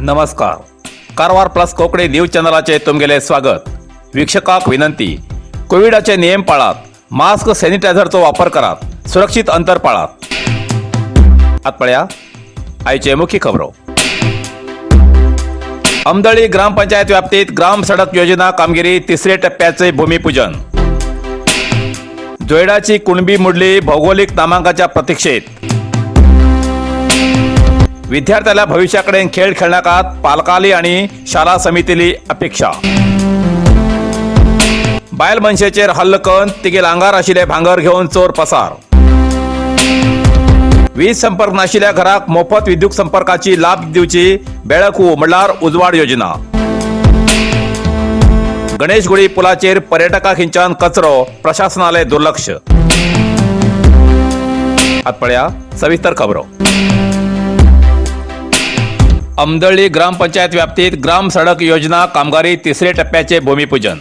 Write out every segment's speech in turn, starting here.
नमस्कार. Karwar plus Konkani news चॅनलाचे तुमगेले स्वागत. वीक्षकाक विनंती, कोविडाचे नियम पाळात, मास्क सॅनिटायझरचो वापर करात, सुरक्षित अंतर पाळात. आतपळ्या आयचे मुख्य खबरो. अमदळी ग्रामपंचायत व्याप्तीत ग्राम सडक योजना कामगिरी तिसरे टप्प्याचे भूमिपूजन. जोयडाची कुणबी मुडली भौगोलिक नामांकाच्या प्रतीक्षेत. विद्यार्थ्याला भविष्याकडे खेळ खेळण्याकात पालकाली आणि शाळा समितीली अपेक्षा. बायल मनशेचेर हल्ल करून तिगेल आंगार आशिल्ले भांगर घेऊन चोर पसार. वीज संपर्क नाशिल्ल्या घराक मोफत विद्युत संपर्काची लाभ दिवची बेळकू म्हणल्यार उजवाड योजना. गणेशगुडी पुलाचेर पर्यटका खिंचान कचरो, प्रशासनालय दुर्लक्ष. आतपळ्या सविस्तर खबरो. अमदळी ग्रामपंचायत व्याप्तीत ग्राम सडक योजना कामगारी तिसरे टप्प्याचे भूमिपूजन.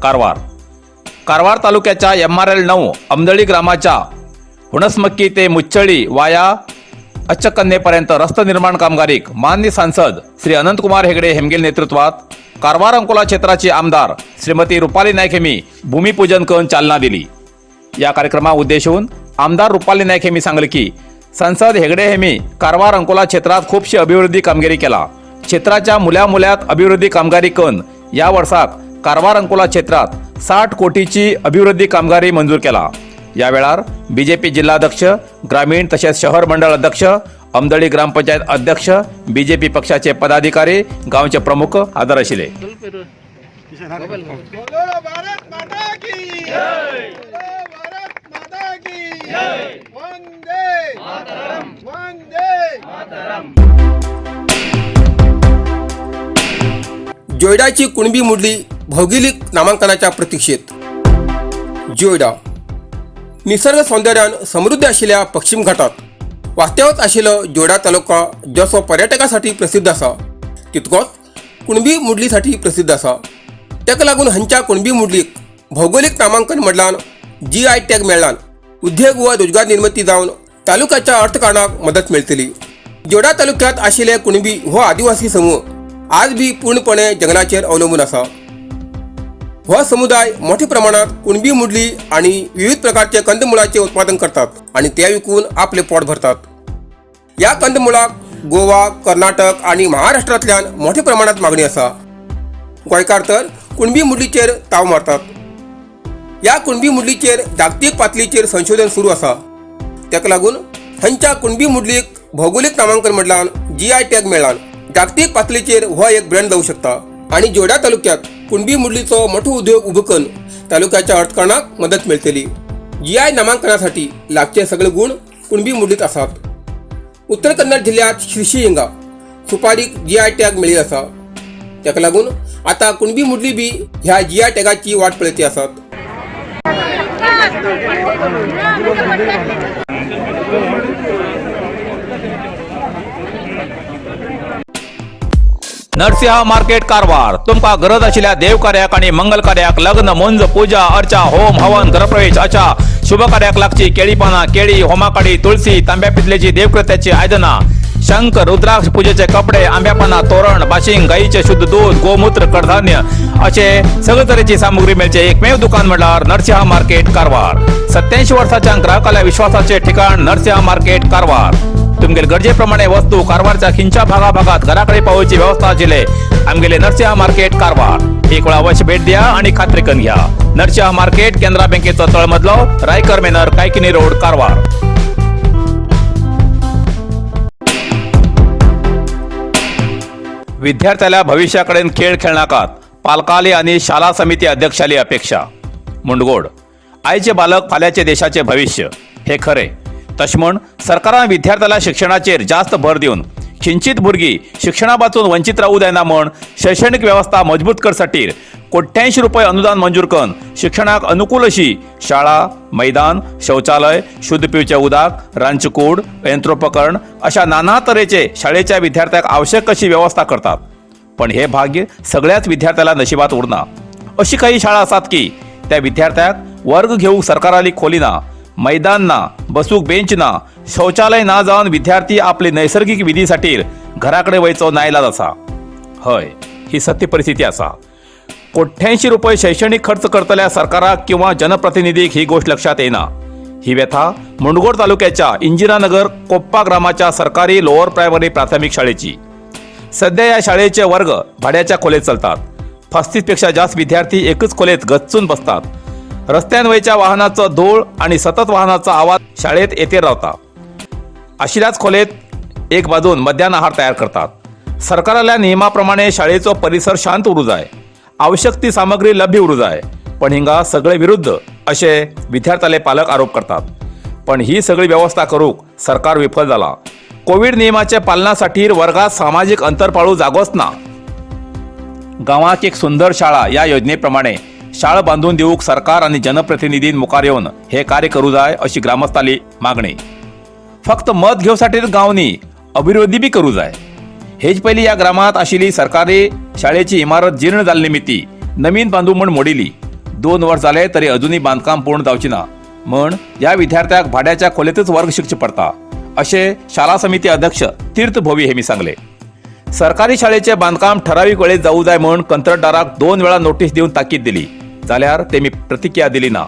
कारवार तालुक्याच्या MRL9 अमदळी ग्रामाच्या हुणसमक्की ते मुच्छळी वाया अच्चकन्नेपर्यंत रस्ता निर्माण कामगारीक मान्य सांसद श्री अनंतकुमार हेगडे हेमगेल नेतृत्वात कारवार अंकोला क्षेत्राची आमदार श्रीमती रुपाली नायक हेमी भूमिपूजन करून चालना दिली. या कार्यक्रमा उद्देशून आमदार रुपाली नायक हेमी सांगले की संसद हेगडे हेमी कारवार अंकोला क्षेत्रात खूपशी अभिवृद्धी कामगिरी केला. क्षेत्राच्या मुल्यात अभिवृद्धी कामगारी करून या वर्षाक कारवार अंकोला क्षेत्रात 60 कोटीची अभिवृद्धी कामगारी मंजूर केला. या वेळार BJP जिल्हाध्यक्ष, ग्रामीण तसेच शहर मंडळ अध्यक्ष, अमदळी ग्रामपंचायत अध्यक्ष, BJP पक्षाचे पदाधिकारी, गावचे प्रमुख हजर आशिल्ले. जोयडाची कुणबी मुडली भौगोलिक नामांकनाच्या प्रतीक्षेत. जोयडा निसर्ग सौंदर्यान समृद्ध आशिल्ल्या पश्चिम घाटात वास्तव्यात आशिल्लो जोयडा तालुका जसो पर्यटकासाठी प्रसिद्ध आसा तितकोच कुणबी मुडलीसाठी प्रसिद्ध आसा. तेका लागून हांच्या कुणबी मुडलीक भौगोलिक नामांकन मडलान GI टॅग मेळ्ळान उद्योग व रोजगार निर्मिती जावन तालुक्याच्या अर्थकारणाक मदत मेळटली. जोयडा तालुक्यात आशिल्ले कुणबी हो आदिवासी समूह आज बी पूर्णपणे जंगलाचेर अवलंबून आसा. हो समुदाय मोठ्या प्रमाणात कुणबी मुडली आणि विविध प्रकारचे कंदमुळाचे उत्पादन करतात आणि ते विकून आपले पोट भरतात. या कंदमुळाक गोवा, कर्नाटक आणि महाराष्ट्रांतल्यान मोठ्या प्रमाणात मागणी आसा. गोंयकार तर कुणबी मुडलीचेर ताव मारतात. या कुणबी मुडलीचेर जागतीक पातळीचेर संशोधन सुरू आसा. तेका लागून हांच्या कुणबी मुडलीक भौगोलिक नामांकन मडलान GI टॅग मेळ्ळान जागतीक पातळीचेर हो एक ब्रँड जावंक शकता आणि जोयडा तालुक्यात कुणबी मुडलीचो मोठो उद्योग उबो करून तालुक्याच्या अर्थकारणाक मदत मेळटली. GI नामांकनासाठी लागचे सगळे गुण कुणबी मुडलीत आसात. उत्तर कन्नड जिल्ह्यात शिर्शी हिंगा सुपारीक GI टॅग मेळ्ळी आसा. तेका लागून आता कुणबी मुडली बी ह्या GI टॅगाची वाट पळयती आसात. नरसिंहा मार्केट कारवार. तुमका गरज आशिल्ल्या देव कार्याक आणि मंगल कार्याक, लग्न, मुंज, पूजा, अर्चा, होम, हवन, गृहप्रवेश अशा शुभ कार्याक लागची केळी पाना, केळी, होमाकाडी, तुळशी, तांब्या पितलेची देवकृत्याची आयदना, शंख, रुद्राक्ष पूजेचे कपडे, आंब्या पाना, तोरण, बाशिंग, गाईचे शुद्ध दूध, गोमूत्र, कडधान्य असे सगळे तरेची सामुग्री मेळचे एकमेव दुकान म्हणल्यार नरसिंहा मार्केट कारवार. 87 वर्षाच्या ग्राहकाला विश्वासाचे ठिकाण नरसिंहा मार्केट कारवार. तुमगेल गरजेप्रमाणे वस्तू कारवारच्या खिंच्या भागाभागात घराकडे पावोवची व्यवस्था आशिल्ले आमगेले नरसिंहा मार्केट कारवार. एक वेळ अवश्य भेट द्या आणि खात्री करून घ्या. नरसिंहा मार्केट, केंद्रा बँकेचो तळमजलो, रायकर मेनर, कायकिनी रोड, कारवार. विद्यार्थ्याला भविष्याकडे खेळ खेळण्याकात पालकाली आणि शाळा समिती अध्यक्षाली अपेक्षा. मुंडगोड आयचे बालक फाल्याचे देशाचे भविष्य हे खरे. तशमण सरकारान विद्यार्थ्याला शिक्षणाचेर जास्त भर दिवन खिंचित भुरगीं शिक्षणापासून वंचित रावू जायना म्हण शैक्षणिक व्यवस्था मजबूत करसाठी ₹80 अनुदान मंजूर करून शिक्षणाक अनुकूल अशी शाळा, मैदान, शौचालय, शुद्ध पिवचे उदक, रांदचीकूड, यंत्रोपकरण अशा नाना तरेचे शाळेच्या विद्यार्थ्याक आवश्यक अशी व्यवस्था करतात. पण हे भाग्य सगळ्याच विद्यार्थ्याला नशिबात उरना. अशी काही शाळा आसात की त्या विद्यार्थ्याक वर्ग घेऊक सरकाराली खोली ना, मैदान ना, बसूक बेंच ना, शौचालय ना जावन विद्यार्थी आपले नैसर्गिक विधीसाठी घराकडे वयचो नाईलाज असा. हय, ही सत्य परिस्थिती असा. कोट्यांशी रुपये शैक्षणिक खर्च करतल्या सरकाराक किंवा जनप्रतिनिधीक ही गोष्ट लक्षात येना. ही व्यथा मुंडगोड तालुक्याच्या इंजिरानगर कोप्पा ग्रामाच्या सरकारी लोअर प्रायमरी प्राथमिक शाळेची. सध्या या शाळेचे वर्ग भाड्याच्या खोलीत चालतात. 35 पेक्षा जास्त विद्यार्थी एकच खोलीत गच्चून बसतात. रस्त्यांवयच्या वाहनाचा धूळ आणि सतत वाहनाचा आवाज शाळेत येते रावता. अशिल्याच खोलीत एक बाजून मध्यान आहार तयार करतात. सरकाराल्या नियमाप्रमाणे शाळेचो परिसर शांत उरू जाय, आवश्यक ती सामग्री लभ्य उरू जाय, पण हिंगा सगळे विरुद्ध असे विद्यार्थ्याले पालक आरोप करतात. पण ही सगळी व्यवस्था करूक सरकार विफल झाला. कोविड नियमाच्या पालनासाठी वर्गात सामाजिक अंतर पाळू जागोच ना. गावात एक सुंदर शाळा या योजनेप्रमाणे शाळा बांधून देऊक सरकार आणि जनप्रतिनिधीं मुखार येऊन हे कार्य करू जाय अशी ग्रामस्थाली मागणी. फक्त मत घेवसाठी गाव न्ही, अभिवृद्धी बी करू जाय. हेच पयलीं या ग्रामात आशिल्ली सरकारी शाळेची इमारत जीर्ण जाल्ली निमित्ती नवीन बांधू म्हूण मोडिली. 2 वर्स जाले तरी अजूनही बांदकाम पूर्ण जावची ना. म्हण या विद्यार्थ्याक भाड्याच्या खोलीतच वर्ग शिकचे पडता असे शाळा समिती अध्यक्ष तीर्थ भोवी हेमी सांगले. सरकारी शाळेचे बांदकाम ठराविक वेळेत जाऊ जाय म्हूण कंत्राटदाराक 2 वेळा नोटीस देऊन ताकीद दिली, जाल्यार तेमी प्रतिक्रिया दिली ना.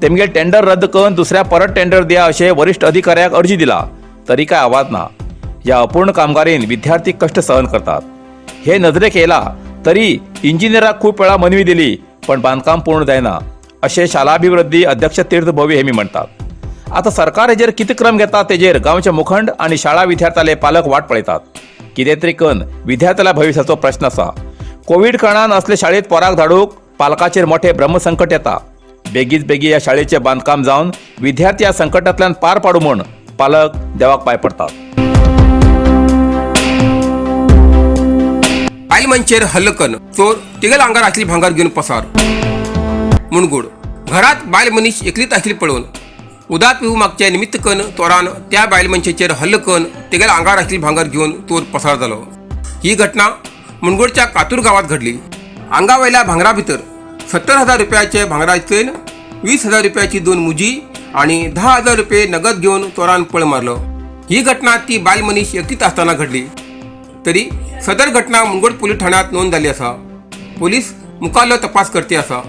तेमगे टेंडर रद्द करून दुसऱ्या परत टेंडर दिया असे वरिष्ठ अधिकाऱ्याक अर्जी दिला, तरी काय आवाज ना. या अपूर्ण कामगारीन विद्यार्थी कष्ट सहन करतात. हे नजरेक येयला तरी इंजिनियराक खूप वेळा मनवी दिली, पण बांदकाम पूर्ण जायना असे शालाभिवृद्धी अध्यक्ष तीर्थ भोवी हेमी म्हणतात. आता सरकार हेजेर किती क्रम घेता तेजेर गांवचे मुखंड आणि शाळा विद्यार्थ्याले पालक वाट पळयतात. कितें तरी करून विद्यार्थ्याला भविष्याचो प्रश्न आसा. कोविड काळान असले शाळेत पोराक धाडूक पालकाचेर मोठे ब्रह्मसंकट येता. बेगीच बेगी या शाळेचे बांदकाम जावन विद्यार्थी या संकटांतल्यान पार पाडू म्हूण पालक देवाक पांय पडतात. बायलमनचेर हल्लो करून चोर तिगल आंगार आसली भांगर घेवन पसार. मुणगूड घरात बायल मनीस एकलीच आसली पळोवन उदक पिवू मागचे निमित्त करून चोरान त्या बायल मनशेचेर हल्लो करून तिगल आंगार आसली भांगर घेवन चोर पसार जालो. ही घटना मुणगोडच्या कातूर गावात घडली. आंगावयल्या भांगरा भितर 70,000 रुपयाचे भांगराचेन 20,000 रुपयाची 2 मुजी आणि 10,000 रुपये नगद घेऊन चोरान पळ मारलो. ही घटना ती बायल मनीस एकटीच असताना घडली. तरी सदर घटना मुणगोड पोलीस ठाण्यात नोंद झाली असा. पोलीस मुखाल्लो तपास करते असा.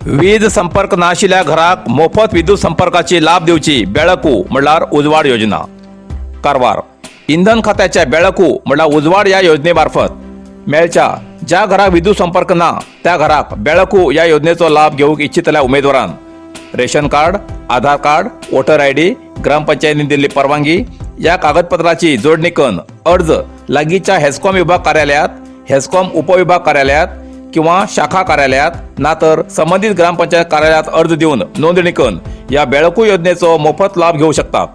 वीज संपर्क नाशिल्ल्या घराक मोफत विद्युत संपर्काची लाभ दिवची बेळकू म्हणल्यार उजवाड योजना. कारवार इंधन खात्याच्या बेळकू म्हणल्यार उजवाड या योजनेमार्फत मेळच्या ज्या घराक विद्युत संपर्क ना त्या घराक बेळकू या योजनेचो लाभ घेवंक इच्छितल्या उमेदवारान रेशन कार्ड, आधार कार्ड, वोटर ID, ग्रामपंचायतीने दिल्ली परवानगी या कागदपत्राची जोडणी करून अर्ज लागींच्या हेस्कॉम विभाग कार्यालयात, हेस्कॉम उपविभाग कार्यालयात किंवा शाखा कार्यालयात ना तर संबंधित ग्रामपंचायत कार्यालयात अर्ज देऊन नोंदणी करून या बेळकू योजनेचो मोफत लाभ घेऊ शकतात.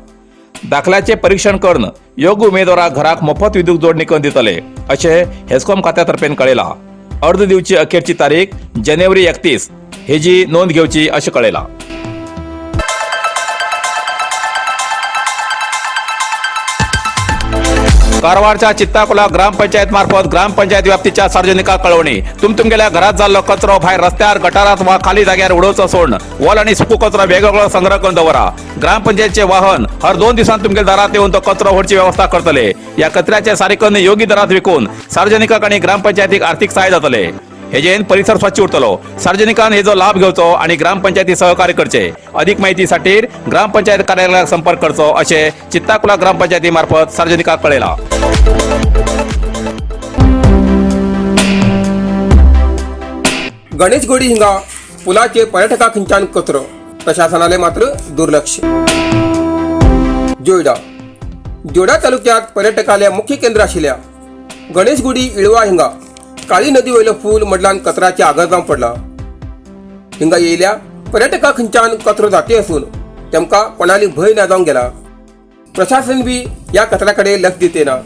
दाखल्याचे परीक्षण करून योग्य उमेदवाराक घराक मोफत विद्युत जोडणी करून दितले असे हेस्कॉम खात्यातर्फे कळयला. अर्ज दिवची अखेरची तारीख जानेवारी 31 हेजी नोंद घेवची असे कळयला. कारवारच्या चित्ताकुला ग्रामपंचायत मार्फत ग्रामपंचायत व्याप्तीच्या सार्वजनिकांक कळवणी. तुमगेल्या घरात जाल्लो कचरो भायर रस्त्यार, गटारात वा खाली जाग्यार उडोवचो सोडून वोल आणि सुको कचरो वेगवेगळो संग्रह करून दवरा. ग्रामपंचायतचे वाहन हर 2 दिसांत तुमगे दारात येऊन तो कचरो व्हरची व्यवस्था करतले. या कचऱ्याचे सारिकन योग्य दरात विकून सार्वजनिकांक आणि ग्रामपंचायतीक आर्थिक सहाय्य जातले. हेजेन परिसर स्वच्छ उरतलो. सार्वजनिकांन हेजो लाभ घेवचो आणि ग्रामपंचायती सहकार्य करचे. अधिक माहितीसाठी ग्रामपंचायत कार्यालयाक संपर्क करचो असे चित्ताकुला ग्रामपंचायती मार्फत सार्वजनिकांक कळयला. गणेशगोडी हिंगा पुलाचे पर्यटका खिंचान कचरो, प्रशासनाले मात्र दुर्लक्ष. जोयडा तालुक्यात पर्यटकाले मुख्य केंद्र आशिल्ल्या गणेशगुडी इळवा हिंगा काळी नदी वयलो पूल मडलान कचऱ्याचे आगर जावन पडला. हिंगा येयल्या पर्यटका खिंचान कचरो जाती असून तेमकां कोणाली भंय ना जावंक गेला. प्रशासन बी या कचऱ्याकडे लक्ष दिते ना.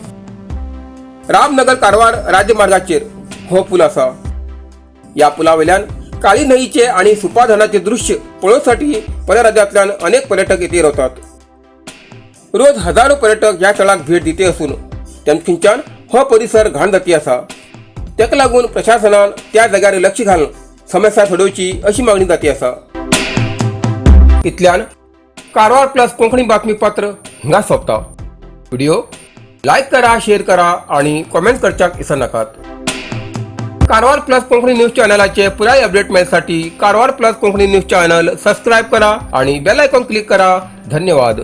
रामनगर कारवार राज्यमार्गाचेर हो पूल आसा. या पुलावयल्यान काळी न्हंयचे आणि सुपा धरणाचे दृश्य पळोवसाठी परराज्यांतल्यान अनेक पर्यटक येथे रावतात. रोज हजारो पर्यटक या स्थळाक भेट दिते असून तेमखिंच्यान हो परिसर घाण जाती आसा. तेका लागून प्रशासनान त्या जाग्यार लक्ष घालून समस्या सोडोवची अशी मागणी जाती आसा. इतल्यान कारवार प्लस कोंकणी बातमीपत्र हिंगा सोंपता. व्हिडिओ लाईक करा, शेअर करा आणि कॉमेंट करच्याक विसर नाकात. कारवार प्लस कोंकणी न्यूज चॅनलाचे पुराय अपडेट मेळसाठी Karwar plus Konkani news channel subscribe करा आणि बेल आयकॉन क्लिक करा. धन्यवाद.